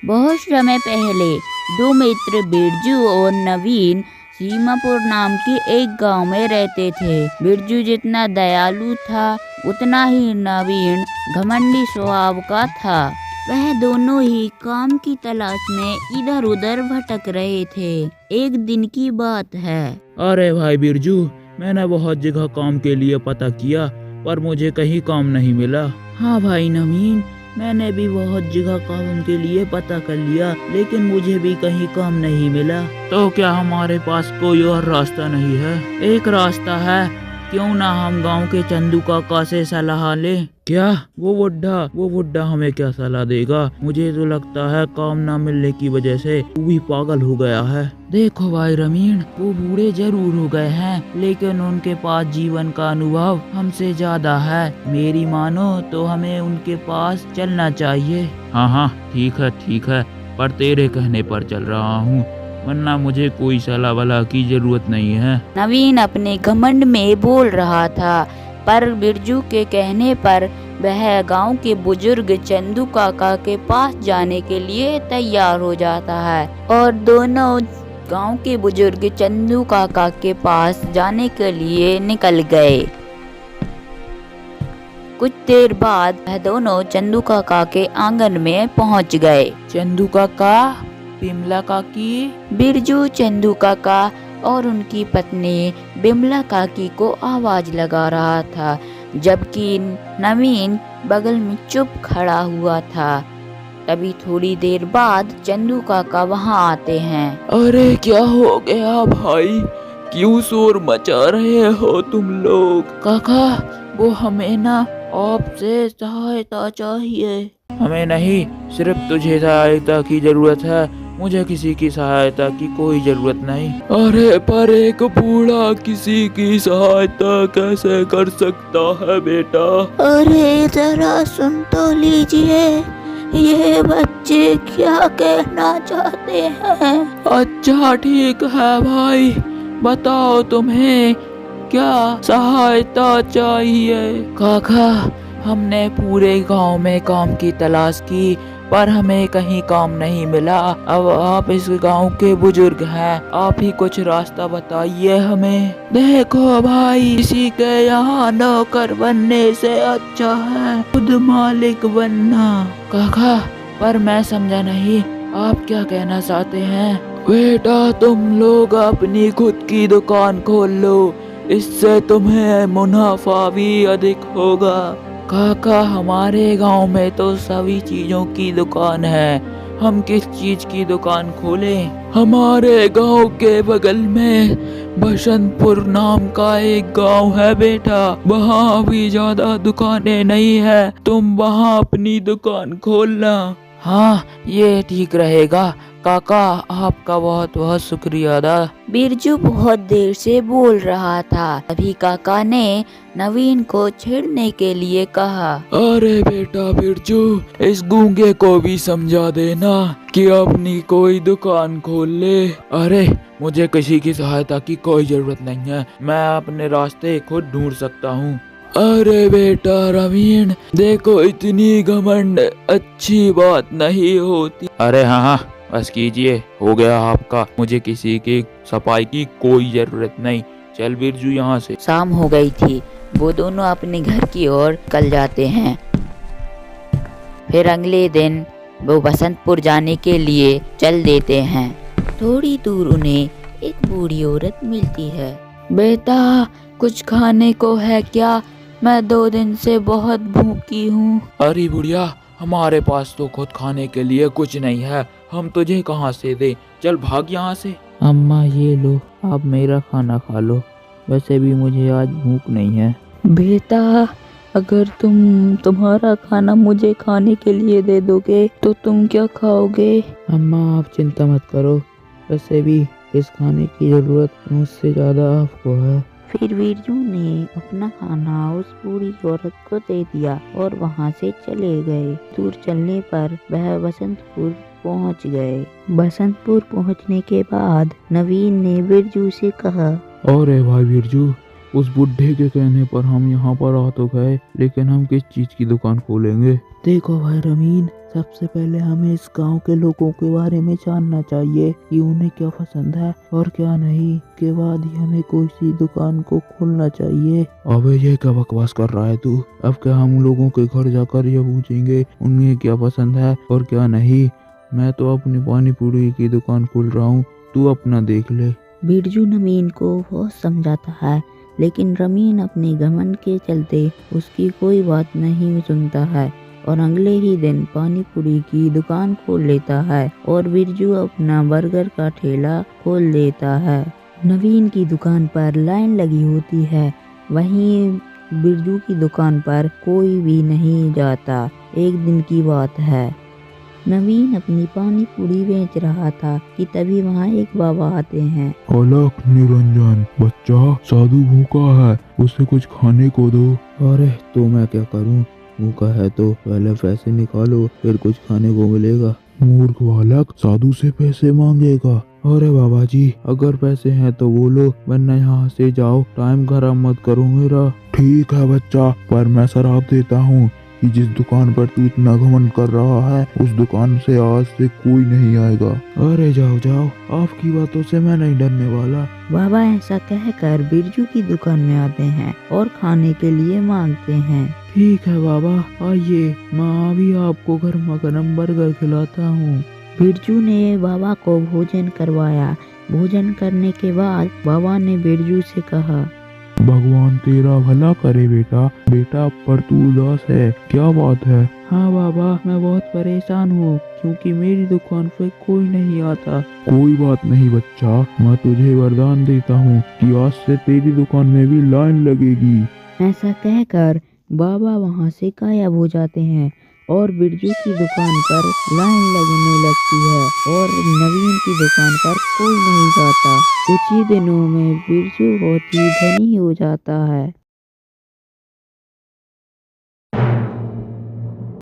बहुत समय पहले दो मित्र बिरजू और नवीन सीमापुर नाम के एक गांव में रहते थे। बिरजू जितना दयालु था उतना ही नवीन घमंडी स्वभाव का था। वह दोनों ही काम की तलाश में इधर उधर भटक रहे थे। एक दिन की बात है। अरे भाई बिरजू, मैंने बहुत जगह काम के लिए पता किया पर मुझे कहीं काम नहीं मिला। हाँ भाई नवीन, मैंने भी बहुत जगह काम के लिए पता कर लिया लेकिन मुझे भी कहीं काम नहीं मिला। तो क्या हमारे पास कोई और रास्ता नहीं है? एक रास्ता है, क्यों ना हम गांव के चंदू काका से सलाह लें। क्या वो बुढ़ा हमें क्या सलाह देगा? मुझे तो लगता है काम ना मिलने की वजह से वो भी पागल हो गया है। देखो भाई रमीन, वो बूढ़े जरूर हो गए हैं लेकिन उनके पास जीवन का अनुभव हमसे ज्यादा है। मेरी मानो तो हमें उनके पास चलना चाहिए। हाँ ठीक है, पर तेरे कहने पर चल रहा हूँ, वरना मुझे कोई सलाह वाला की जरूरत नहीं है। नवीन अपने घमंड में बोल रहा था पर बिरजू के कहने पर वह गांव के बुजुर्ग चंदू काका के पास जाने के लिए तैयार हो जाता है और दोनों गांव के बुजुर्ग चंदू काका के पास जाने के लिए निकल गए। कुछ देर बाद वह दोनों चंदू काका के आंगन में पहुंच गए। चंदू काका, बिमला काकी। बिरजू चंदू काका और उनकी पत्नी बिमला काकी को आवाज लगा रहा था, जबकि नवीन बगल में चुप खड़ा हुआ था। तभी थोड़ी देर बाद चंदू काका वहां आते हैं। अरे क्या हो गया भाई, क्यों शोर मचा रहे हो तुम लोग? काका, वो हमें ना आपसे सहायता चाहिए। हमें नहीं, सिर्फ तुझे सहायता की जरूरत है, मुझे किसी की सहायता की कोई जरूरत नहीं। अरे पर एक बूढ़ा किसी की सहायता कैसे कर सकता है बेटा? अरे जरा सुन तो लीजिए, ये बच्चे क्या कहना चाहते हैं। अच्छा ठीक है भाई, बताओ तुम्हें क्या सहायता चाहिए? काका, हमने पूरे गांव में काम की तलाश की पर हमें कहीं काम नहीं मिला। अब आप इस गांव के बुजुर्ग हैं, आप ही कुछ रास्ता बताइए हमें। देखो भाई, किसी के यहाँ नौकर बनने से अच्छा है खुद मालिक बनना। काका, पर मैं समझा नहीं, आप क्या कहना चाहते हैं? बेटा, तुम लोग अपनी खुद की दुकान खोल लो, इससे तुम्हें मुनाफा भी अधिक होगा। काका, हमारे गांव में तो सभी चीजों की दुकान है, हम किस चीज की दुकान खोलें? हमारे गांव के बगल में बसंतपुर नाम का एक गांव है बेटा, वहाँ भी ज्यादा दुकानें नहीं है, तुम वहाँ अपनी दुकान खोलना। हाँ, ये ठीक रहेगा काका, आपका बहुत बहुत शुक्रिया अदा। बिरजू बहुत देर से बोल रहा था, तभी काका ने नवीन को छेड़ने के लिए कहा। अरे बेटा बिरजू, इस गूंगे को भी समझा देना कि अपनी कोई दुकान खोल ले। अरे मुझे किसी की सहायता की कोई जरूरत नहीं है, मैं अपने रास्ते खुद ढूंढ सकता हूँ। अरे बेटा रवीन, देखो इतनी घमंड अच्छी बात नहीं होती। अरे हाँ, बस कीजिए, हो गया आपका, मुझे किसी की सफाई की कोई जरूरत नहीं। चल बिरजू यहाँ से। शाम हो गई थी, वो दोनों अपने घर की ओर निकल जाते हैं। फिर अगले दिन वो बसंतपुर जाने के लिए चल देते हैं। थोड़ी दूर उन्हें एक बूढ़ी औरत मिलती है। बेटा, कुछ खाने को है क्या? मैं 2 दिन से बहुत भूखी हूँ। अरे बुढ़िया, हमारे पास तो खुद खाने के लिए कुछ नहीं है, हम तुझे कहाँ से दे, चल भाग यहाँ से। अम्मा ये लो, आप मेरा खाना खा लो, वैसे भी मुझे आज भूख नहीं है। बेटा, अगर तुम्हारा खाना मुझे खाने के लिए दे दोगे तो तुम क्या खाओगे? अम्मा आप चिंता मत करो, वैसे भी इस खाने की जरूरत मुझसे ज्यादा आपको है। फिर बिरजू ने अपना खाना उस बूढ़ी औरत को दे दिया और वहाँ से चले गए। दूर चलने पर वह बसंतपुर पहुँच गए। बसंतपुर पहुँचने के बाद नवीन ने बिरजू से कहा। अरे भाई बिरजू, उस बुढ़े के कहने पर हम यहाँ पर आ तो गए, लेकिन हम किस चीज की दुकान खोलेंगे? देखो भाई रमीन, सबसे पहले हमें इस गांव के लोगों के बारे में जानना चाहिए कि उन्हें क्या पसंद है और क्या नहीं। के बाद ही हमें कोई सी दुकान को खोलना चाहिए। अबे ये क्या बकवास कर रहा है तू? अब क्या हम लोगों के घर जाकर ये पूछेंगे उन्हें क्या पसंद है और क्या नहीं? मैं तो अपनी पानी पूरी की दुकान खोल रहा हूँ, तू अपना देख ले। बिरजू नवीन को बहुत समझाता है, लेकिन रमीन अपने घमंड के चलते उसकी कोई बात नहीं सुनता है और अगले ही दिन पानी पूरी की दुकान खोल लेता है और बिरजू अपना बर्गर का ठेला खोल देता है। नवीन की दुकान पर लाइन लगी होती है, वहीं बिरजू की दुकान पर कोई भी नहीं जाता। एक दिन की बात है, नवीन अपनी पानी पूरी बेच रहा था कि तभी वहाँ एक बाबा आते हैं। अलख निरंजन, बच्चा साधु भूखा है, उसे कुछ खाने को दो। अरे तो मैं क्या करूं? भूखा है तो पहले पैसे निकालो, फिर कुछ खाने को मिलेगा। मूर्ख बालक, साधु से पैसे मांगेगा। अरे बाबा जी, अगर पैसे हैं तो बोलो, वरना यहाँ से जाओ, टाइम खराब मत करो मेरा। ठीक है बच्चा, पर मैं शराब देता हूँ कि जिस दुकान पर तू इतना घमंड कर रहा है उस दुकान से आज से कोई नहीं आएगा। अरे जाओ जाओ, आपकी बातों से मैं नहीं डरने वाला। बाबा ऐसा कहकर बिरजू की दुकान में आते हैं और खाने के लिए मांगते हैं। ठीक है बाबा, आइए, मैं अभी आपको गर्मा गर्म बर्गर खिलाता हूँ। बिरजू ने बाबा को भोजन करवाया। भोजन करने के बाद बाबा ने बिरजू से कहा, भगवान तेरा भला करे बेटा। बेटा पर तू उदास है, क्या बात है? हाँ बाबा, मैं बहुत परेशान हूँ क्योंकि मेरी दुकान पे कोई नहीं आता। कोई बात नहीं बच्चा, मैं तुझे वरदान देता हूँ कि आज से तेरी दुकान में भी लाइन लगेगी। ऐसा कहकर बाबा वहाँ से गायब हो जाते हैं और बिरजू की दुकान पर लाइन लगने लगती है और नवीन की दुकान पर कोई नहीं जाता। कुछ ही दिनों में बिरजू बहुत ही धनी हो जाता है।